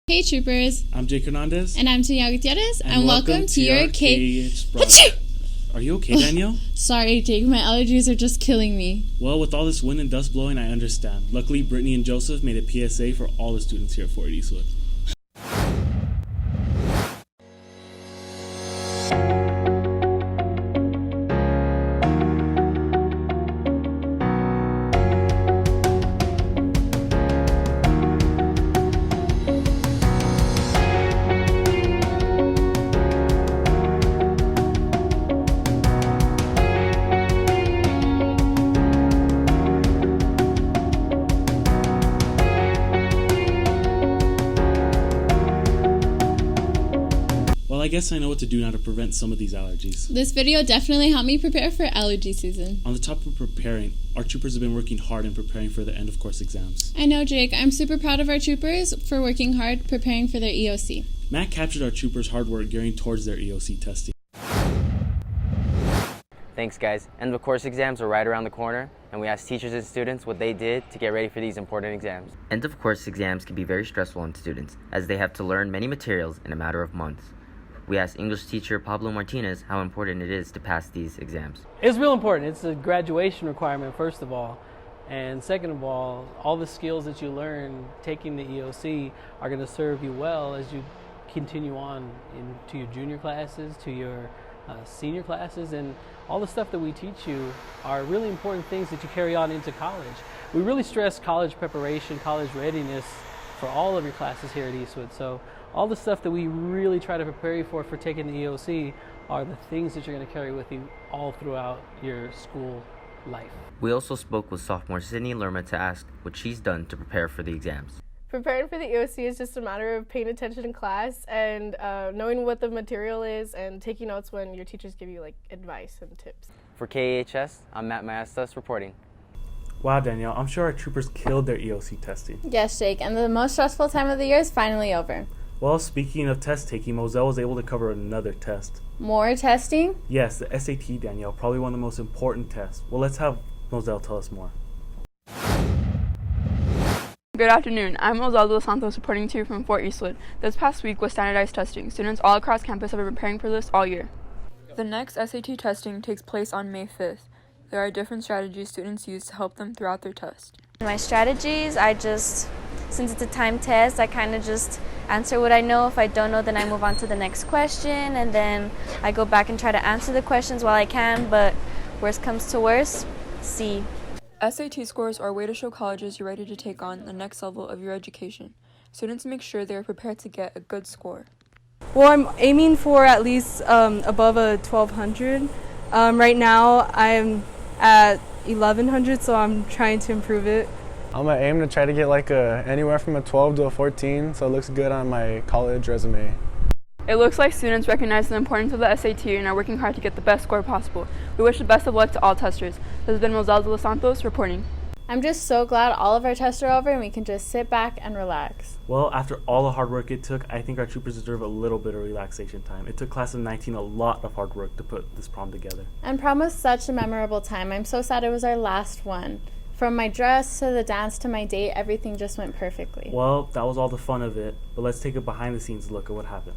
Hey Troopers, I'm Jake Hernandez. And I'm Tania Gutierrez, and welcome to your KEHS. Are you okay, Danielle? Sorry, Jake, my allergies are just killing me. Well, with all this wind and dust blowing, I understand. Luckily, Brittany and Joseph made a PSA for all the students here at Fort Eastwood. I guess I know what to do now to prevent some of these allergies. This video definitely helped me prepare for allergy season. On the topic of preparing, our troopers have been working hard in preparing for the end of course exams. I know, Jake. I'm super proud of our troopers for working hard preparing for their EOC. Matt captured our troopers' hard work gearing towards their EOC testing. Thanks guys. End of course exams are right around the corner, and we asked teachers and students what they did to get ready for these important exams. End of course exams can be very stressful on students, as they have to learn many materials in a matter of months. We asked English teacher Pablo Martinez how important it is to pass these exams. It's real important. It's a graduation requirement, first of all. And second of all the skills that you learn taking the EOC are going to serve you well as you continue on into your junior classes, to your senior classes, and all the stuff that we teach you are really important things that you carry on into college. We really stress college preparation, college readiness for all of your classes here at Eastwood. So all the stuff that we really try to prepare you for taking the EOC are the things that you're going to carry with you all throughout your school life. We also spoke with sophomore SIDNEY LERMA to ask what she's done to prepare for the exams. Preparing for the EOC is just a matter of paying attention in class and knowing what the material is and taking notes when your teachers give you advice and tips. For KEHS, I'm MAESTAS reporting. Wow, Danielle, I'm sure our troopers killed their EOC testing. Yes, Jake, and the most stressful time of the year is finally over. Well, speaking of test taking, Moselle was able to cover another test. More testing? Yes, the SAT, Danielle, probably one of the most important tests. Well, let's have Moselle tell us more. Good afternoon. I'm Moselle dos Santos reporting to you from Fort Eastwood. This past week was standardized testing. Students all across campus have been preparing for this all year. The next SAT testing takes place on May 5th. There are different strategies students use to help them throughout their test. My strategies, since it's a time test, I kind of just answer what I know. If I don't know, then I move on to the next question, and then I go back and try to answer the questions while I can, but worst comes to worst, C. SAT scores are a way to show colleges you're ready to take on the next level of your education. Students make sure they are prepared to get a good score. Well, I'm aiming for at least above a 1200. Right now, I'm at 1100, so I'm trying to improve it. I'm going to aim to try to get anywhere from a 12 to a 14, so it looks good on my college resume. It looks like students recognize the importance of the SAT and are working hard to get the best score possible. We wish the best of luck to all testers. This has been Moselle dos Santos reporting. I'm just so glad all of our tests are over and we can just sit back and relax. Well, after all the hard work it took, I think our troopers deserve a little bit of relaxation time. It took class of 19 a lot of hard work to put this prom together. And prom was such a memorable time. I'm so sad it was our last one. From my dress to the dance to my date, everything just went perfectly. Well, that was all the fun of it, but let's take a behind-the-scenes look at what happened.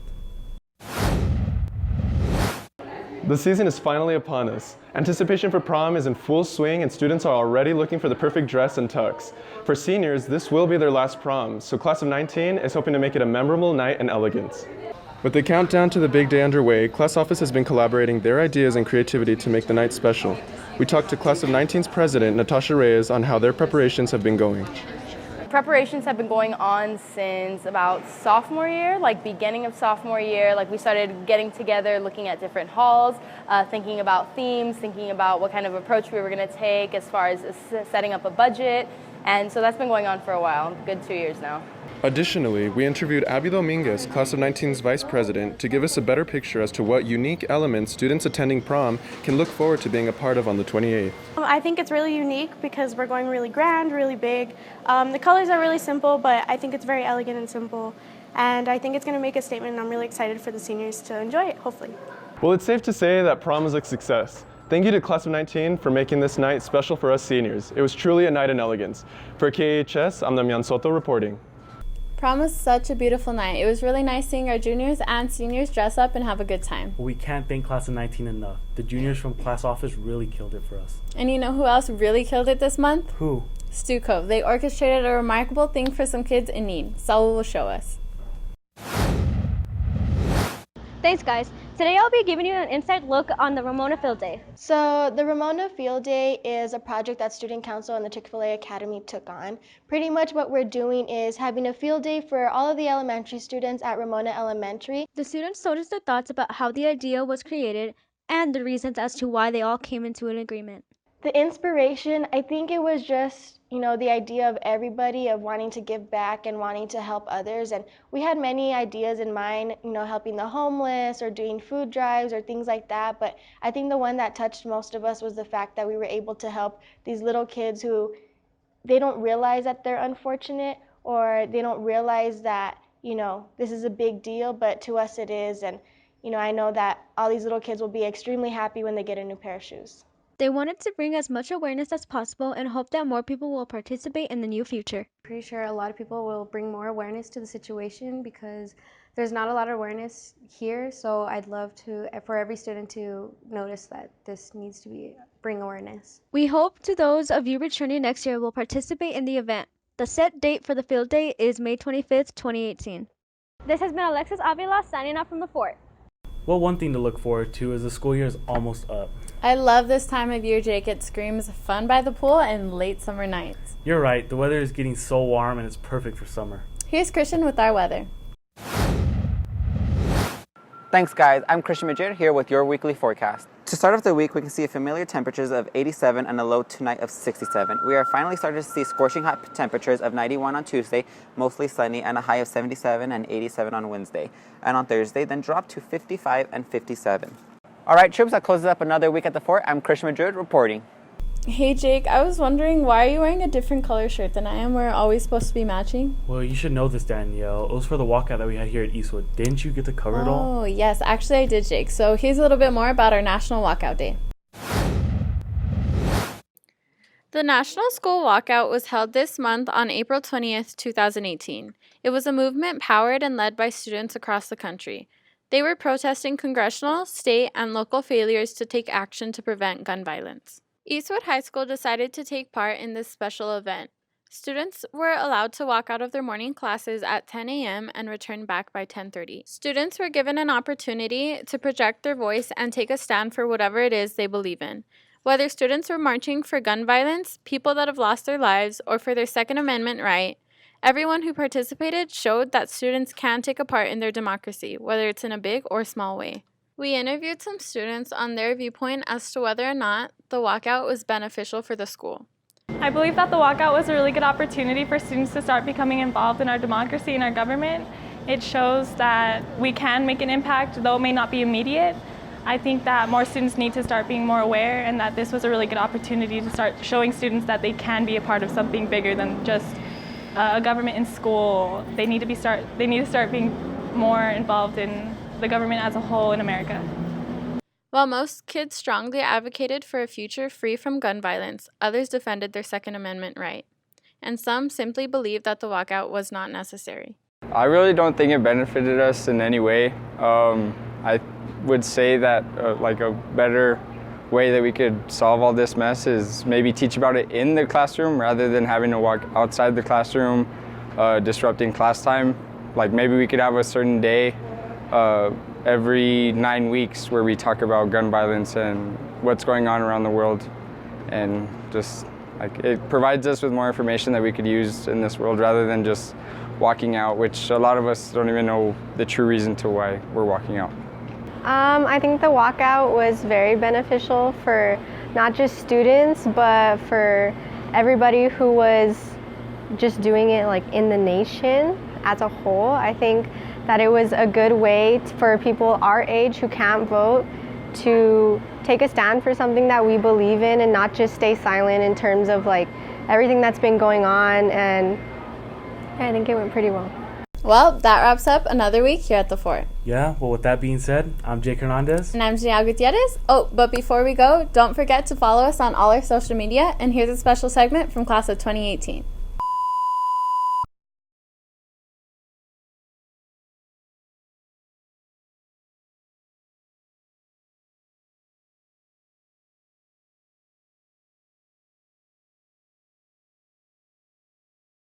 The season is finally upon us. Anticipation for prom is in full swing and students are already looking for the perfect dress and tux. For seniors, this will be their last prom, so class of 19 is hoping to make it a memorable night and elegance. With the countdown to the big day underway, class office has been collaborating their ideas and creativity to make the night special. We talked to class of 19's president, NATASHA Reyes, on how their preparations have been going. Preparations have been going on since about sophomore year, beginning of sophomore year. We started getting together, looking at different halls, thinking about themes, thinking about what kind of approach we were going to take as far as setting up a budget. And so that's been going on for a while, a good 2 years now. Additionally, we interviewed Dominguez, class of 19's vice president, to give us a better picture as to what unique elements students attending prom can look forward to being a part of on the 28th. I think it's really unique because we're going really grand, really big. The colors are really simple, but I think it's very elegant and simple. And I think it's going to make a statement, and I'm really excited for the seniors to enjoy it, hopefully. Well, it's safe to say that prom was a success. Thank you to Class of 19 for making this night special for us seniors. It was truly a night in elegance. For KEHS, I'm DAMIAN reporting. Prom was such a beautiful night. It was really nice seeing our juniors and seniors dress up and have a good time. We can't thank class of 19 enough. The juniors from class office really killed it for us. And you know who else really killed it this month? Who? STUCO. They orchestrated a remarkable thing for some kids in need. Saul will show us. Thanks, guys. Today I'll be giving you an inside look on the Ramona Field Day. So the Ramona Field Day is a project that Student Council and the Chick-fil-A Academy took on. Pretty much what we're doing is having a field day for all of the elementary students at Ramona Elementary. The students told us their thoughts about how the idea was created and the reasons as to why they all came into an agreement. The inspiration, I think it was just, the idea of everybody of wanting to give back and wanting to help others. And we had many ideas in mind, helping the homeless or doing food drives or things like that. But I think the one that touched most of us was the fact that we were able to help these little kids who they don't realize that they're unfortunate or they don't realize that, this is a big deal, but to us it is. And, I know that all these little kids will be extremely happy when they get a new pair of shoes. They wanted to bring as much awareness as possible and hope that more people will participate in the near future. Pretty sure a lot of people will bring more awareness to the situation because there's not a lot of awareness here. So I'd love for every student to notice that this needs to bring awareness. We hope to those of you returning next year will participate in the event. The set date for the field day is May 25th, 2018. This has been Alexis Avila signing off from the fort. Well, one thing to look forward to is the school year is almost up. I love this time of year, Jake. It screams fun by the pool and late summer nights. You're right. The weather is getting so warm and it's perfect for summer. Here's Christian with our weather. Thanks, guys. I'm Christian Madrid here with your weekly forecast. To start off the week, we can see familiar temperatures of 87 and a low tonight of 67. We are finally starting to see scorching hot temperatures of 91 on Tuesday, mostly sunny, and a high of 77 and 87 on Wednesday. And on Thursday, then drop to 55 and 57. All right, troops, that closes up another week at the fort. I'm Christian Madrid reporting. Hey, Jake, I was wondering, why are you wearing a different color shirt than I am? We're always supposed to be matching. Well, you should know this, Danielle. It was for the walkout that we had here at Eastwood. Didn't you get to cover it all? Oh, yes. Actually, I did, Jake. So here's a little bit more about our National Walkout Day. The National School Walkout was held this month on April 20th, 2018. It was a movement powered and led by students across the country. They were protesting congressional, state, and local failures to take action to prevent gun violence. Eastwood High School decided to take part in this special event. Students were allowed to walk out of their morning classes at 10 a.m. and return back by 10:30. Students were given an opportunity to project their voice and take a stand for whatever it is they believe in. Whether students were marching for gun violence, people that have lost their lives, or for their Second Amendment right, everyone who participated showed that students can take a part in their democracy, whether it's in a big or small way. We interviewed some students on their viewpoint as to whether or not the walkout was beneficial for the school. I believe that the walkout was a really good opportunity for students to start becoming involved in our democracy and our government. It shows that we can make an impact, though it may not be immediate. I think that more students need to start being more aware, and that this was a really good opportunity to start showing students that they can be a part of something bigger than just a government in school. They need to start being more involved in the government as a whole in America. While most kids strongly advocated for a future free from gun violence, others defended their Second Amendment right. And some simply believed that the walkout was not necessary. I really don't think it benefited us in any way. I would say that a better way that we could solve all this mess is maybe teach about it in the classroom rather than having to walk outside the classroom, disrupting class time. Like maybe we could have a certain day every 9 weeks where we talk about gun violence and what's going on around the world, and just it provides us with more information that we could use in this world rather than just walking out, which a lot of us don't even know the true reason to why we're walking out. I think the walkout was very beneficial for not just students, but for everybody who was just doing it in the nation as a whole. I think that it was a good way for people our age who can't vote to take a stand for something that we believe in and not just stay silent in terms of everything that's been going on, and I think it went pretty well. Well, that wraps up another week here at the fort. Yeah, well, with that being said, I'm Jake Hernandez. And I'm Janelle Gutierrez. Oh, but before we go, don't forget to follow us on all our social media, and here's a special segment from class of 2018.